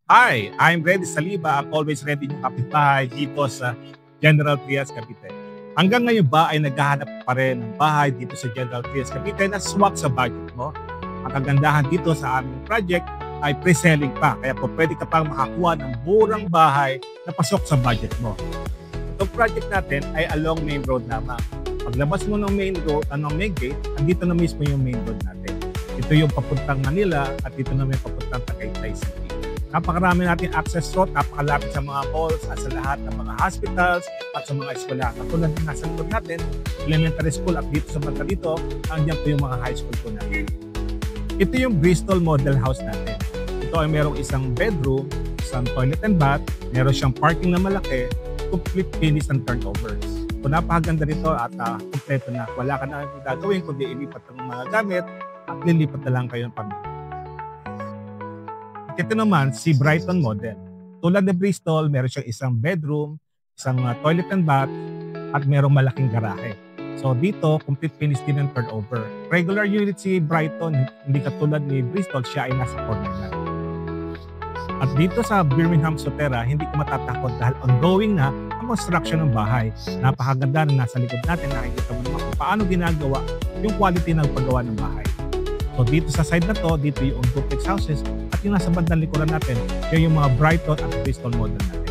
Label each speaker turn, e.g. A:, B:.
A: Hi, I'm Reddy Saliba. I'm always ready yung kapitbahay dito sa General Trias, Cavite. Hanggang ngayon ba ay naghahanap pa rin ng bahay dito sa General Trias, Cavite na swak sa budget mo? Ang kagandahan dito sa aming project ay pre-selling pa. Kaya po pwede ka pang makakuha ng murang bahay na pasok sa budget mo. Itong project natin ay along main road lamang. Paglabas mo ng main road, main gate, andito na mismo yung main road natin. Ito yung papuntang Manila at dito na may papuntang Tagaytay City. Napakarami natin access road, napakalapit sa mga malls at sa lahat ng mga hospitals at sa mga eskwela. Katulad ng nasa likod natin, elementary school at dito sa banda dito, andyan po yung mga high school po natin. Ito yung Bristol Model House natin. Ito ay merong isang bedroom, isang toilet and bath, meron siyang parking na malaki, complete finish and turnovers. So napakaganda rito at kompleto na. Wala ka na gagawin kundi ilipat ng mga gamit at lilipat na lang kayo ng pamilya. Ito naman si Brighton model. Tulad ng Bristol, meron siyang isang bedroom, isang toilet and bath, at merong malaking garahe. So dito, complete finish din ang turnover. Regular unit si Brighton, hindi katulad ni Bristol, siya ay nasa corner na. At dito sa Birmingham Sotera, hindi ka matatakot dahil ongoing na ang construction ng bahay. Napakaganda na nasa likod natin, nakikita mo naman kung paano ginagawa yung quality ng paggawa ng bahay. So dito sa side na to, dito yung duplex houses at yung nasa bandang likuran natin, yung mga Brighton at Bristol model natin.